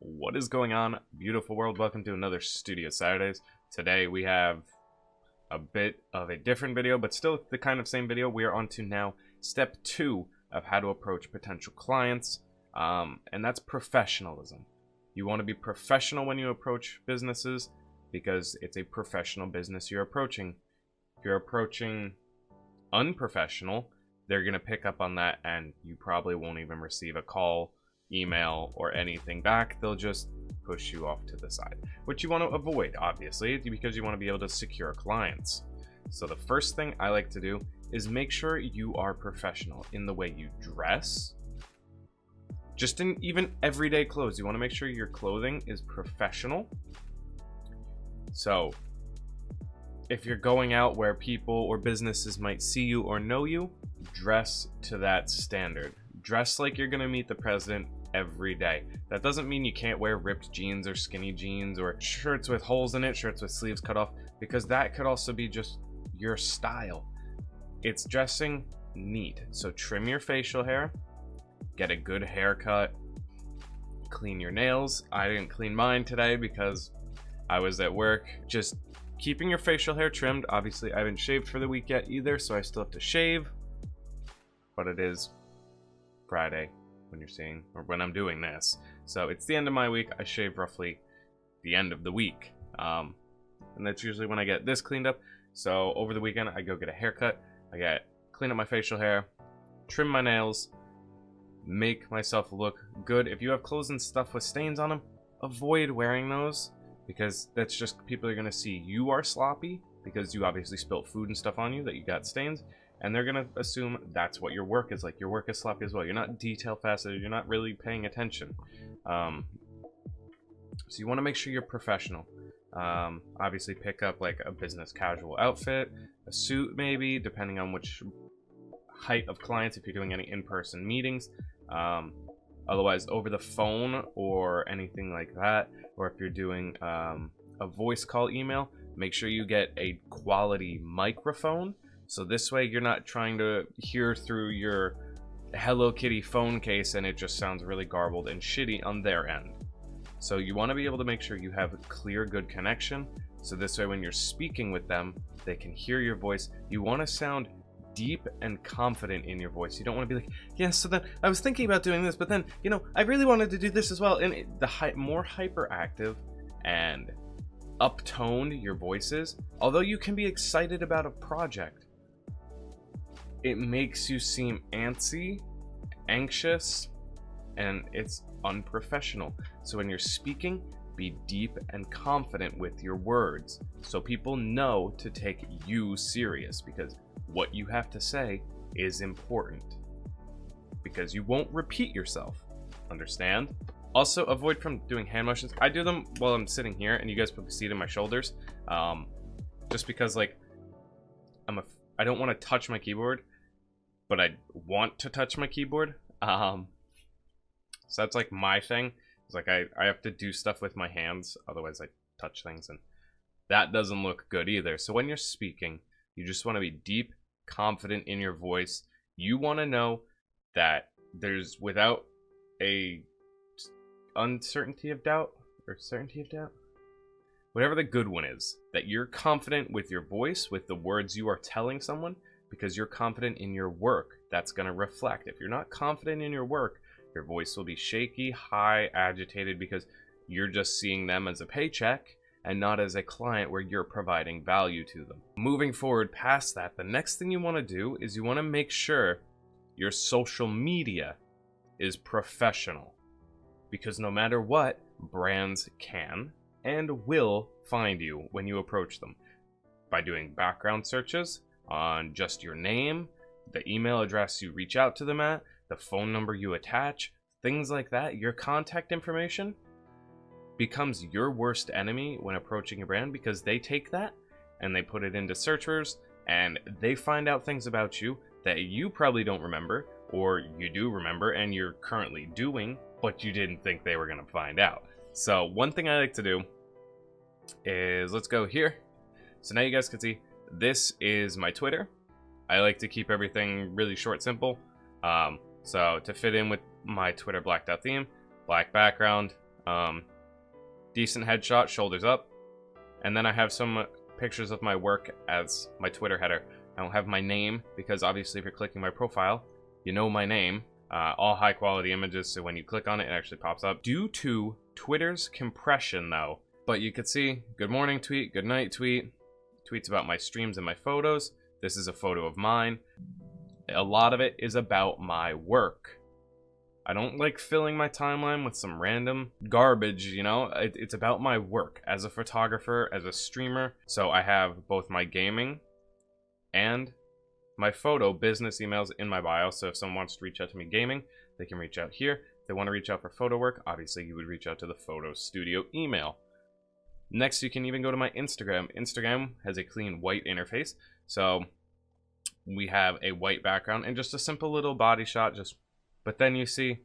What is going on, beautiful world? Welcome to another Studio Saturdays. Today we have a bit of a different video, but still the kind of same video. We are on to now step 2 of how to approach potential clients, and that's professionalism. You want to be professional when you approach businesses because it's a professional business you're approaching. If you're approaching unprofessional, they're going to pick up on that, and you probably won't even receive a call, email, or anything back. They'll just push you off to the side, which you want to avoid, obviously, because you want to be able to secure clients. So the first thing I like to do is make sure you are professional in the way you dress. Just in even everyday clothes, you want to make sure your clothing is professional. So if you're going out where people or businesses might see you or know you, dress to that standard. Dress like you're gonna meet the president every day. That doesn't mean you can't wear ripped jeans or skinny jeans or shirts with holes in it, shirts with sleeves cut off, because that could also be just your style. It's dressing neat. So trim your facial hair, get a good haircut, clean your nails. I didn't clean mine today because I was at work. Just keeping your facial hair trimmed. Obviously I haven't shaved for the week yet either, so I still have to shave, but it is Friday when you're seeing, or when I'm doing this, so it's the end of my week. I shave roughly the end of the week, and that's usually when I get this cleaned up. So over the weekend I go get a haircut, clean up my facial hair, trim my nails, make myself look good. If you have clothes and stuff with stains on them, avoid wearing those, because that's just, people are going to see you are sloppy because you obviously spilt food and stuff on you that you got stains. And they're going to assume that's what your work is like. Your work is sloppy as well. You're not detail faceted. You're not really paying attention. So you want to make sure you're professional. Obviously pick up like a business casual outfit, a suit maybe, depending on which height of clients, if you're doing any in-person meetings. Otherwise, over the phone or anything like that, or if you're doing a voice call email, make sure you get a quality microphone. So this way you're not trying to hear through your Hello Kitty phone case and it just sounds really garbled and shitty on their end. So you want to be able to make sure you have a clear, good connection. So this way when you're speaking with them, they can hear your voice. You want to sound deep and confident in your voice. You don't want to be like, yeah, so then I was thinking about doing this, but then, you know, I really wanted to do this as well. And more hyperactive and uptoned your voice is, although you can be excited about a project, it makes you seem antsy, anxious, and it's unprofessional. So when you're speaking, be deep and confident with your words so people know to take you serious, because what you have to say is important, because you won't repeat yourself. Understand? Also, avoid from doing hand motions. I do them while I'm sitting here, and you guys put the seat in my shoulders, just because like I don't want to touch my keyboard, but I want to touch my keyboard. So that's like my thing. It's like I have to do stuff with my hands, otherwise I touch things, and that doesn't look good either. So when you're speaking, you just want to be deep, confident in your voice. You want to know that there's, without a uncertainty of doubt, or certainty of doubt, whatever the good one is, that you're confident with your voice, with the words you are telling someone, because you're confident in your work. That's going to reflect. If you're not confident in your work, your voice will be shaky, high, agitated, because you're just seeing them as a paycheck and not as a client where you're providing value to them. Moving forward past that, the next thing you want to do is you want to make sure your social media is professional, because no matter what, brands can and will find you when you approach them by doing background searches on just your name, the email address you reach out to them at, the phone number you attach, things like that. Your contact information becomes your worst enemy when approaching a brand, because they take that and they put it into searchers and they find out things about you that you probably don't remember, or you do remember and you're currently doing, but you didn't think they were going to find out. So one thing I like to do is, let's go here. So now you guys can see this is my Twitter. I like to keep everything really short, simple. So to fit in with my Twitter blacked out theme, black background, Decent headshot, shoulders up. And then I have some pictures of my work as my Twitter header. I don't have my name because obviously if you're clicking my profile, you know my name. All high quality images, so when you click on it, it actually pops up. Due to Twitter's compression though, but you could see good morning tweet, good night tweet, tweets about my streams and my photos. This is a photo of mine. A lot of it is about my work. I don't like filling my timeline with some random garbage, you know? It's about my work as a photographer, as a streamer. So I have both my gaming and my photo business emails in my bio. So if someone wants to reach out to me gaming, they can reach out here. If they want to reach out for photo work, obviously you would reach out to the photo studio email. Next, you can even go to my Instagram. Instagram has a clean white interface. So we have a white background and just a simple little body shot. But then you see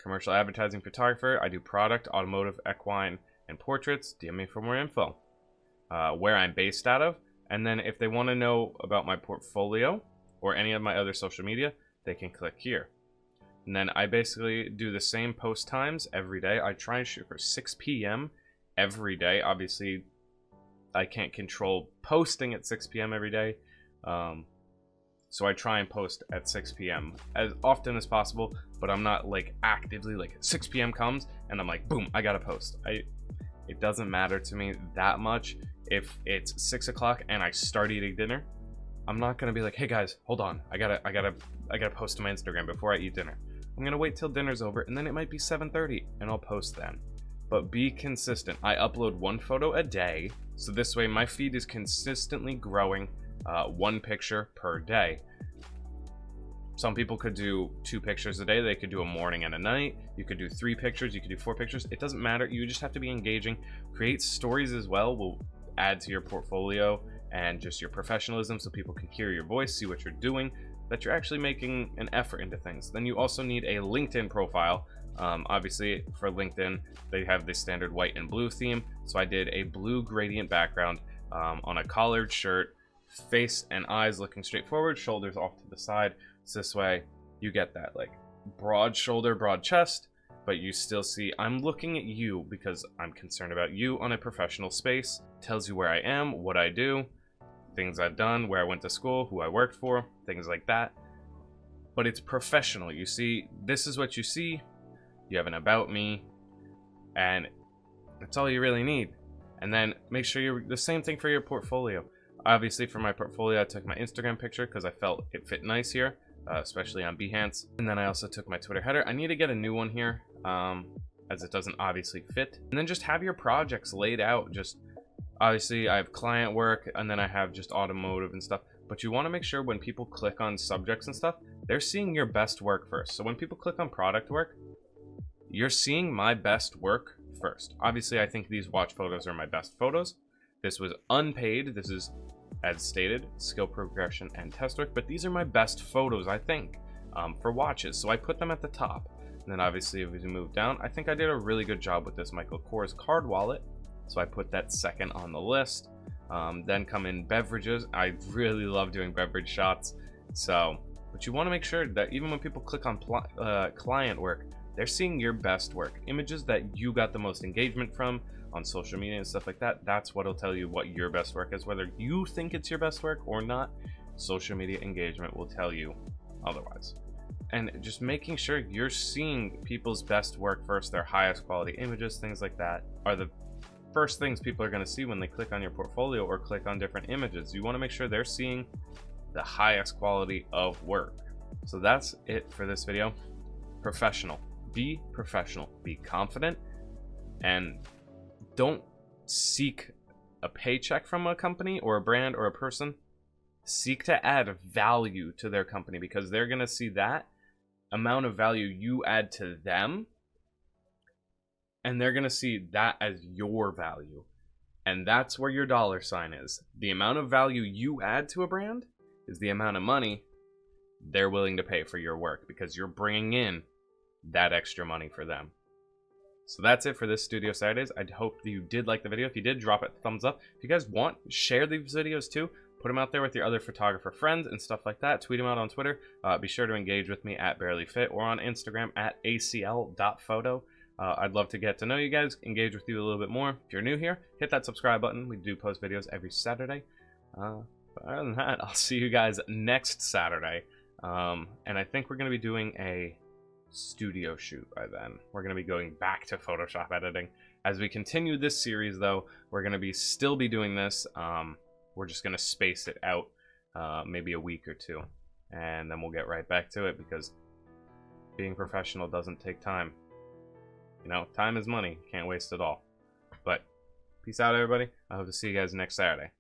commercial advertising photographer. I do product, automotive, equine, and portraits. DM me for more info. Where I'm based out of. And then if they want to know about my portfolio or any of my other social media, they can click here. And then I basically do the same post times every day. I try and shoot for 6 p.m. every day. Obviously, I can't control posting at 6 p.m. every day. So I try and post at 6 p.m. as often as possible, but I'm not like actively like 6 p.m. comes and I'm like, boom, I gotta post. It doesn't matter to me that much. If it's 6 o'clock and I start eating dinner, I'm not gonna be like, hey guys, hold on, I gotta post to my Instagram before I eat dinner. I'm gonna wait till dinner's over, and then it might be 7:30, and I'll post then. But be consistent. I upload 1 photo a day, so this way my feed is consistently growing 1 picture per day. Some people could do 2 pictures a day. They could do a morning and a night. You could do 3 pictures. You could do 4 pictures. It doesn't matter. You just have to be engaging. Create stories as well. Will add to your portfolio and just your professionalism so people can hear your voice, see what you're doing, that you're actually making an effort into things. Then you also need a LinkedIn profile. Obviously for LinkedIn, they have the standard white and blue theme. So I did a blue gradient background on a collared shirt, face and eyes looking straight forward, shoulders off to the side. So this way you get that like broad shoulder, broad chest, but you still see I'm looking at you because I'm concerned about you on a professional space. Tells you where I am, what I do, things I've done, where I went to school, who I worked for, things like that. But it's professional. You see, this is what you see. You have an about me, and that's all you really need. And then make sure you're the same thing for your portfolio. Obviously for my portfolio, I took my Instagram picture because I felt it fit nice here, especially on Behance. And then I also took my Twitter header. I need to get a new one here, as it doesn't obviously fit. And then just have your projects laid out. Just obviously I have client work, and then I have just automotive and stuff. But you want to make sure when people click on subjects and stuff, they're seeing your best work first. So when people click on product work, you're seeing my best work first. Obviously, I think these watch photos are my best photos. This was unpaid. This is, as stated, skill progression and test work. But these are my best photos, I think, for watches. So I put them at the top. And then obviously, if we move down, I think I did a really good job with this Michael Kors card wallet. So I put that second on the list. Then come in beverages. I really love doing beverage shots. So, but you want to make sure that even when people click on client work, they're seeing your best work. Images that you got the most engagement from on social media and stuff like that. That's what'll tell you what your best work is. Whether you think it's your best work or not, social media engagement will tell you otherwise. And just making sure you're seeing people's best work first, their highest quality images, things like that are the first things people are going to see when they click on your portfolio or click on different images. You want to make sure they're seeing the highest quality of work. So that's it for this video. Professional. Be professional. Be confident. And don't seek a paycheck from a company or a brand or a person. Seek to add value to their company, because they're going to see that amount of value you add to them, and they're going to see that as your value. And that's where your dollar sign is. The amount of value you add to a brand is the amount of money they're willing to pay for your work, because you're bringing in that extra money for them. So that's it for this Studio Saturdays. I hope you did like the video. If you did, drop it a thumbs up. If you guys want, share these videos too. Put them out there with your other photographer friends and stuff like that. Tweet them out on Twitter. Be sure to engage with me at BarelyFit or on Instagram at acl.photo. I'd love to get to know you guys, engage with you a little bit more. If you're new here, hit that subscribe button. We do post videos every Saturday. But other than that, I'll see you guys next Saturday. And I think we're going to be doing a studio shoot by then. We're going to be going back to Photoshop editing. As we continue this series, though, we're going to still be doing this. We're just going to space it out maybe a week or two. And then we'll get right back to it, because being professional doesn't take time. You know, time is money. Can't waste it all. But peace out, everybody. I hope to see you guys next Saturday.